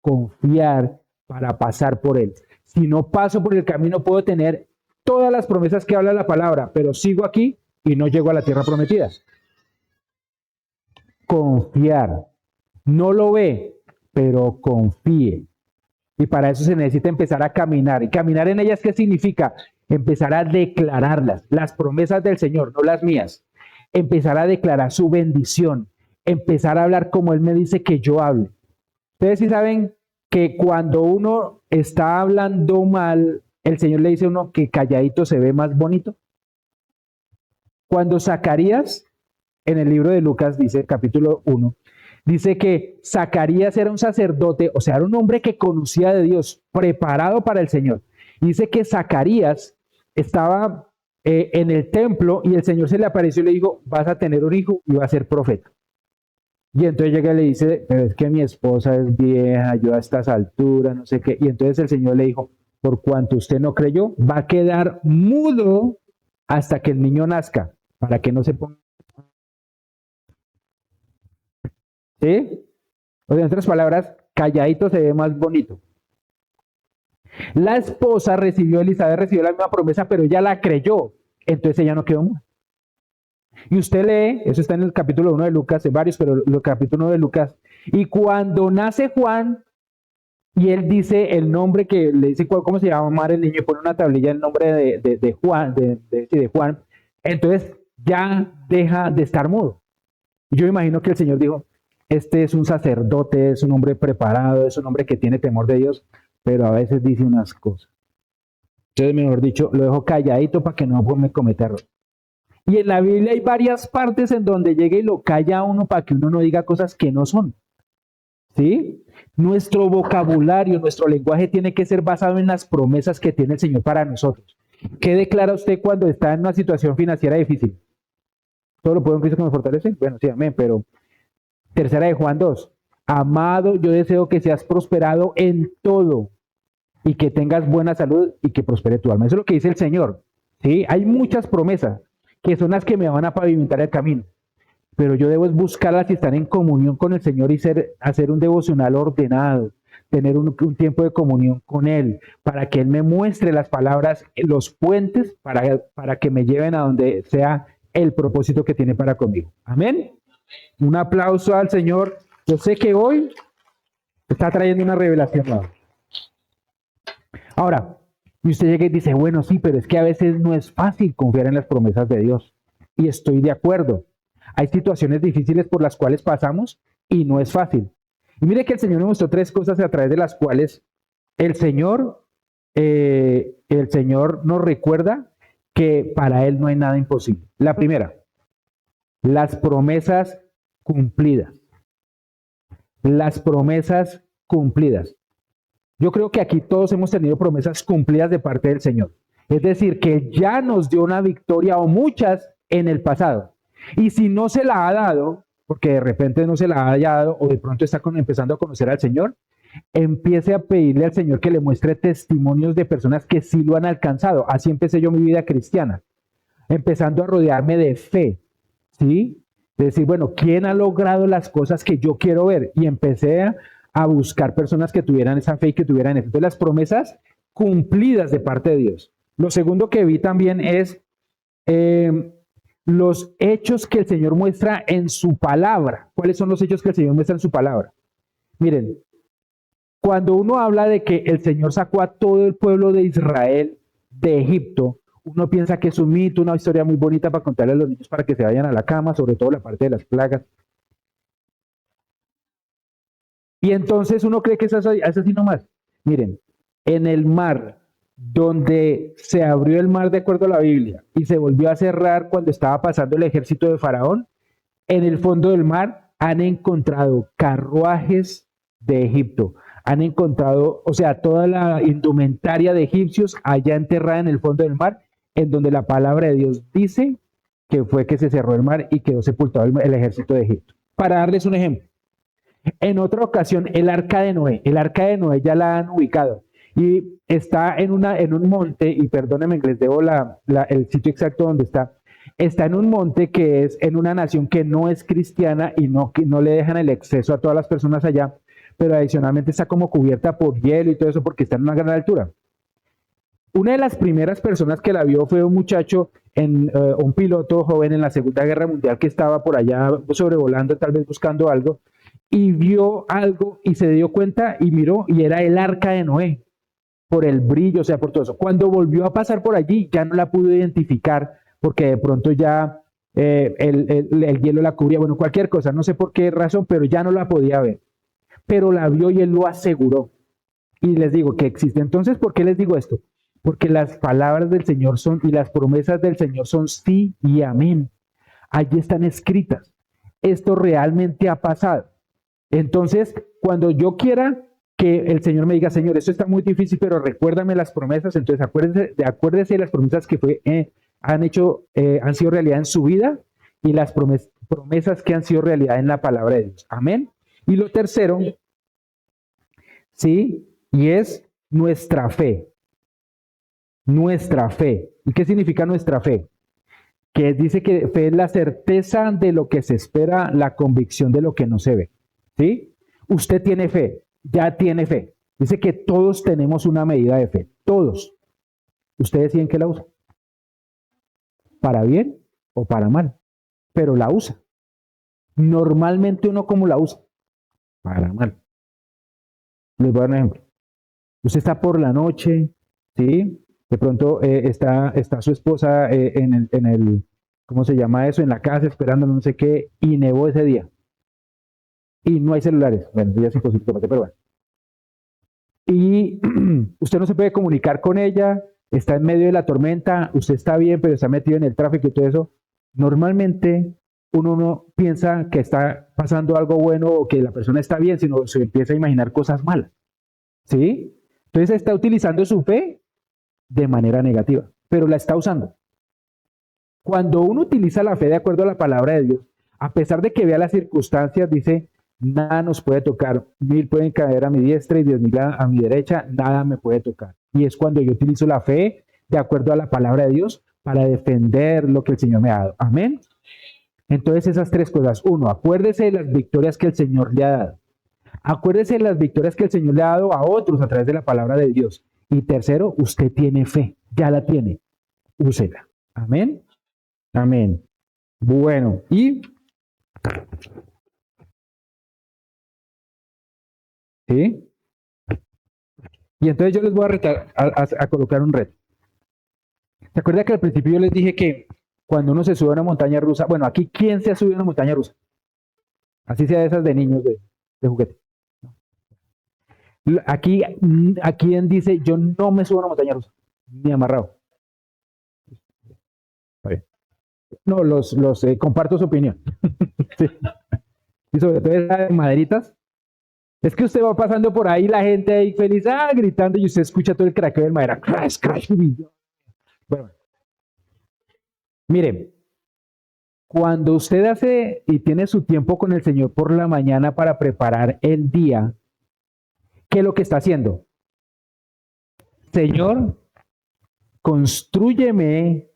confiar para pasar por él. Si no paso por el camino, puedo tener todas las promesas que habla la palabra, pero sigo aquí y no llego a la tierra prometida. Confiar. No lo ve, pero confíe. Y para eso se necesita empezar a caminar. Y caminar en ellas, ¿qué significa? Empezar a declararlas, las promesas del Señor, no las mías. Empezar a declarar su bendición. Empezar a hablar como Él me dice que yo hable. Ustedes sí saben que cuando uno está hablando mal, el Señor le dice a uno que calladito se ve más bonito. Cuando Zacarías, en el libro de Lucas, dice, capítulo 1, dice que Zacarías era un sacerdote, o sea, era un hombre que conocía de Dios, preparado para el Señor. Dice que Zacarías estaba en el templo y el Señor se le apareció y le dijo, vas a tener un hijo y va a ser profeta. Y entonces llega y le dice, pero es que mi esposa es vieja, yo a estas alturas, no sé qué. Y entonces el Señor le dijo, por cuanto usted no creyó, va a quedar mudo hasta que el niño nazca, para que no se ponga. ¿Sí? O sea, en otras palabras, calladito se ve más bonito. La esposa Elizabeth recibió la misma promesa, pero ella la creyó. Entonces ella no quedó muda. Y usted lee, eso está en el capítulo 1 de Lucas, en varios, pero el capítulo 1 de Lucas. Y cuando nace Juan, y él dice el nombre que le dice cómo se llama Mar el niño y pone una tablilla el nombre de Juan, sí, de Juan, entonces ya deja de estar mudo. Yo imagino que el Señor dijo, este es un sacerdote, es un hombre preparado, es un hombre que tiene temor de Dios, pero a veces dice unas cosas. Entonces, mejor dicho, lo dejo calladito para que no me cometa error. Y en la Biblia hay varias partes en donde llega y lo calla a uno para que uno no diga cosas que no son. ¿Sí? Nuestro vocabulario, nuestro lenguaje tiene que ser basado en las promesas que tiene el Señor para nosotros. ¿Qué declara usted cuando está en una situación financiera difícil? ¿Todo lo puedo en Cristo que me fortalece? Bueno, sí, amén, pero tercera de Juan 2. Amado, yo deseo que seas prosperado en todo y que tengas buena salud y que prospere tu alma. Eso es lo que dice el Señor. ¿Sí? Hay muchas promesas que son las que me van a pavimentar el camino, pero yo debo buscarlas y estar en comunión con el Señor y hacer un devocional ordenado, tener un tiempo de comunión con Él, para que Él me muestre las palabras, los puentes, para que me lleven a donde sea el propósito que tiene para conmigo. Amén. Un aplauso al Señor. Yo sé que hoy está trayendo una revelación nueva. Ahora, y usted llega y dice, bueno, sí, pero es que a veces no es fácil confiar en las promesas de Dios. Y estoy de acuerdo. Hay situaciones difíciles por las cuales pasamos y no es fácil. Y mire que el Señor me mostró tres cosas a través de las cuales el Señor nos recuerda que para Él no hay nada imposible. La primera, las promesas cumplidas. Las promesas cumplidas. Yo creo que aquí todos hemos tenido promesas cumplidas de parte del Señor. Es decir, que ya nos dio una victoria o muchas en el pasado. Y si no se la ha dado, porque de repente no se la haya dado o de pronto está empezando a conocer al Señor, empiece a pedirle al Señor que le muestre testimonios de personas que sí lo han alcanzado. Así empecé yo mi vida cristiana, empezando a rodearme de fe, ¿sí? De decir, bueno, ¿quién ha logrado las cosas que yo quiero ver? Y empecé a buscar personas que tuvieran esa fe y que tuvieran eso. Entonces, las promesas cumplidas de parte de Dios. Lo segundo que vi también es los hechos que el Señor muestra en su palabra. ¿Cuáles son los hechos que el Señor muestra en su palabra? Miren, cuando uno habla de que el Señor sacó a todo el pueblo de Israel de Egipto, uno piensa que es un mito, una historia muy bonita para contarle a los niños para que se vayan a la cama, sobre todo la parte de las plagas. Y entonces uno cree que es así nomás. Miren, en el mar, donde se abrió el mar de acuerdo a la Biblia y se volvió a cerrar cuando estaba pasando el ejército de Faraón, en el fondo del mar han encontrado carruajes de Egipto, han encontrado, o sea, toda la indumentaria de egipcios allá enterrada en el fondo del mar, en donde la palabra de Dios dice que fue que se cerró el mar y quedó sepultado el ejército de Egipto. Para darles un ejemplo, en otra ocasión, el arca de Noé ya la han ubicado y está en un monte, y perdónenme, les debo el sitio exacto donde está en un monte que es en una nación que no es cristiana y que no le dejan el acceso a todas las personas allá, pero adicionalmente está como cubierta por hielo y todo eso porque está en una gran altura. Una de las primeras personas que la vio fue un muchacho, un piloto joven en la Segunda Guerra Mundial que estaba por allá sobrevolando, tal vez buscando algo, y vio algo y se dio cuenta y miró y era el arca de Noé, por el brillo, o sea, por todo eso. Cuando volvió a pasar por allí ya no la pudo identificar porque de pronto ya el hielo la cubría, bueno, cualquier cosa, no sé por qué razón, pero ya no la podía ver. Pero la vio y él lo aseguró. Y les digo que existe. Entonces, ¿por qué les digo esto? Porque las palabras del Señor son y las promesas del Señor son sí y amén. Allí están escritas. Esto realmente ha pasado. Entonces, cuando yo quiera que el Señor me diga, Señor, esto está muy difícil, pero recuérdame las promesas, entonces acuérdese de las promesas que han sido realidad en su vida y las promesas que han sido realidad en la palabra de Dios. Amén. Y lo tercero, ¿sí? Y es nuestra fe. Nuestra fe. ¿Y qué significa nuestra fe? Que dice que fe es la certeza de lo que se espera, la convicción de lo que no se ve. ¿Sí? Usted tiene fe, ya tiene fe. Dice que todos tenemos una medida de fe. Todos. Ustedes deciden que la usan. Para bien o para mal. Pero la usa. Normalmente uno como la usa. Para mal. Les voy a dar un ejemplo. Usted está por la noche, ¿sí? De pronto está su esposa ¿cómo se llama eso? En la casa esperando no sé qué, y nevó ese día. Y no hay celulares. Bueno, ya es imposible, pero bueno. Y usted no se puede comunicar con ella, está en medio de la tormenta, usted está bien, pero está metido en el tráfico y todo eso. Normalmente uno no piensa que está pasando algo bueno o que la persona está bien, sino se empieza a imaginar cosas malas. ¿Sí? Entonces está utilizando su fe de manera negativa, pero la está usando. Cuando uno utiliza la fe de acuerdo a la palabra de Dios, a pesar de que vea las circunstancias, dice, nada nos puede tocar, 1000 pueden caer a mi diestra y 10,000 a mi derecha, nada me puede tocar. Y es cuando yo utilizo la fe de acuerdo a la palabra de Dios para defender lo que el Señor me ha dado. Amén. Entonces esas tres cosas. Uno, acuérdese de las victorias que el Señor le ha dado. Acuérdese de las victorias que el Señor le ha dado a otros a través de la palabra de Dios. Y tercero, usted tiene fe, ya la tiene, úsela. Amén. Amén. Bueno, ¿sí? Y entonces yo les voy a retar, a colocar un reto. ¿Se acuerda que al principio yo les dije que cuando uno se sube a una montaña rusa, bueno, aquí, ¿quién se ha subido a una montaña rusa? Así sea de esas de niños de juguete. Aquí, ¿quién dice, yo no me subo a una montaña rusa? Ni amarrado. No, comparto su opinión. Sí. Y sobre todo esas de maderitas. Es que usted va pasando por ahí, la gente ahí feliz, gritando, y usted escucha todo el craqueo de madera. Crash, crash. Bueno, mire, cuando usted hace y tiene su tiempo con el Señor por la mañana para preparar el día, ¿qué es lo que está haciendo? Señor, constrúyeme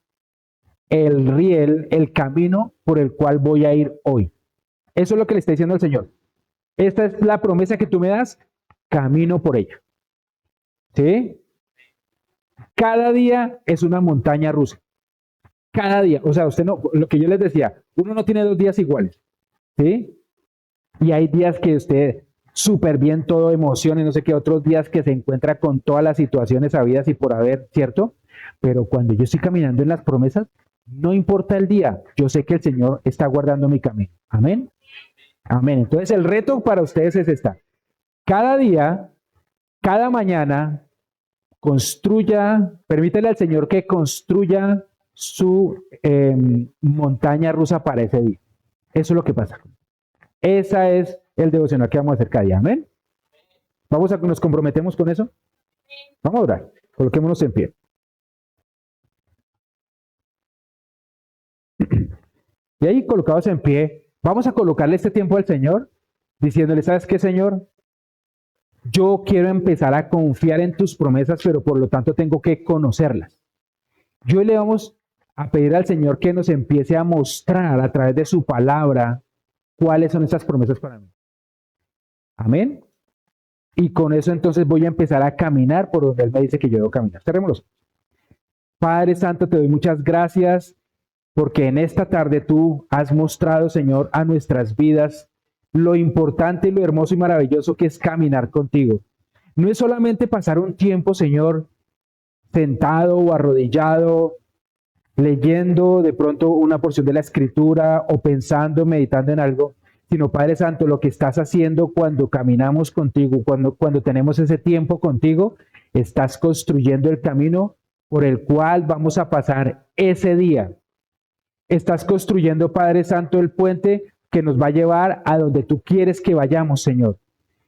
el riel, el camino por el cual voy a ir hoy. Eso es lo que le está diciendo el Señor. Esta es la promesa que tú me das, camino por ella. ¿Sí? Cada día es una montaña rusa. Cada día. O sea, usted no, lo que yo les decía, uno no tiene 2 días iguales. ¿Sí? Y hay días que usted súper bien todo, emociones, no sé qué, otros días que se encuentra con todas las situaciones habidas y por haber, ¿cierto? Pero cuando yo estoy caminando en las promesas, no importa el día, yo sé que el Señor está guardando mi camino. Amén. Amén. Entonces el reto para ustedes es esta. Cada día, cada mañana, permítele al Señor que construya su montaña rusa para ese día. Eso es lo que pasa. Esa es el devocional que vamos a hacer cada día. Amén. Nos comprometemos con eso. Vamos a orar. Coloquémonos en pie. Y ahí colocados en pie, vamos a colocarle este tiempo al Señor, diciéndole, ¿sabes qué, Señor? Yo quiero empezar a confiar en tus promesas, pero por lo tanto tengo que conocerlas. Yo le vamos a pedir al Señor que nos empiece a mostrar a través de su palabra cuáles son esas promesas para mí. Amén. Y con eso entonces voy a empezar a caminar por donde Él me dice que yo debo caminar. Cerrémoslos. Padre Santo, te doy muchas gracias porque en esta tarde tú has mostrado, Señor, a nuestras vidas lo importante, lo hermoso y maravilloso que es caminar contigo. No es solamente pasar un tiempo, Señor, sentado o arrodillado, leyendo de pronto una porción de la Escritura o pensando, meditando en algo, sino, Padre Santo, lo que estás haciendo cuando caminamos contigo, cuando tenemos ese tiempo contigo, estás construyendo el camino por el cual vamos a pasar ese día. Estás construyendo, Padre Santo, el puente que nos va a llevar a donde tú quieres que vayamos, Señor.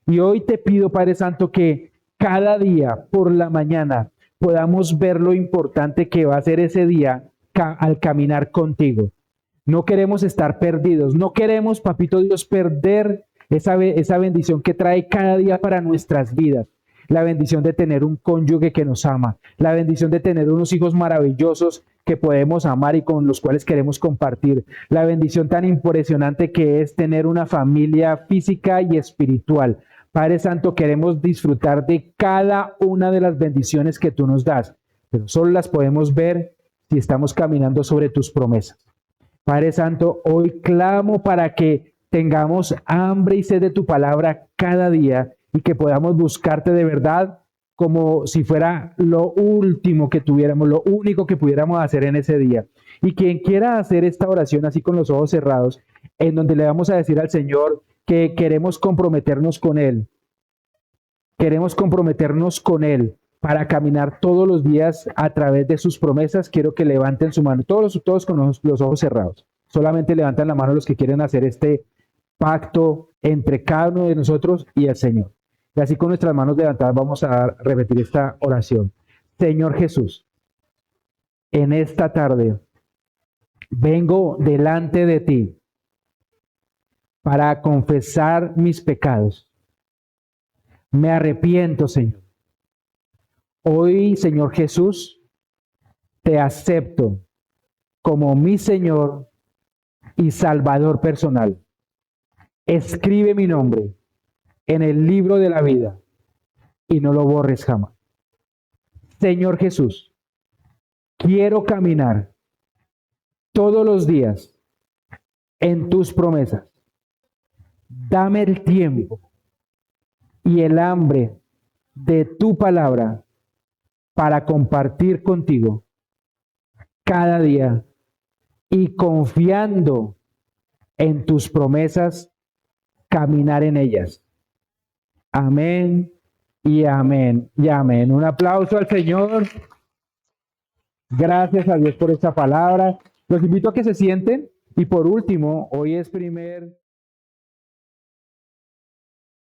Y hoy te pido, Padre Santo, que cada día por la mañana podamos ver lo importante que va a ser ese día al caminar contigo. No queremos estar perdidos, no queremos, Papito Dios, perder esa bendición que trae cada día para nuestras vidas. La bendición de tener un cónyuge que nos ama, la bendición de tener unos hijos maravillosos que podemos amar y con los cuales queremos compartir, la bendición tan impresionante que es tener una familia física y espiritual. Padre Santo, queremos disfrutar de cada una de las bendiciones que tú nos das, pero solo las podemos ver si estamos caminando sobre tus promesas. Padre Santo, hoy clamo para que tengamos hambre y sed de tu palabra cada día y que podamos buscarte de verdad como si fuera lo último que tuviéramos, lo único que pudiéramos hacer en ese día. Y quien quiera hacer esta oración así con los ojos cerrados, en donde le vamos a decir al Señor que queremos comprometernos con Él, queremos comprometernos con Él para caminar todos los días a través de sus promesas, quiero que levanten su mano, todos con los ojos cerrados. Solamente levantan la mano los que quieren hacer este pacto entre cada uno de nosotros y el Señor. Y así con nuestras manos levantadas vamos a repetir esta oración. Señor Jesús, en esta tarde vengo delante de ti para confesar mis pecados. Me arrepiento, Señor. Hoy, Señor Jesús, te acepto como mi Señor y Salvador personal. Escribe mi nombre en el libro de la vida y no lo borres jamás. Señor Jesús, quiero caminar todos los días en tus promesas. Dame el tiempo y el hambre de tu palabra para compartir contigo cada día y confiando en tus promesas, caminar en ellas. Amén y amén y amén. Un aplauso al Señor. Gracias a Dios por esta palabra. Los invito a que se sienten y por último, hoy es primer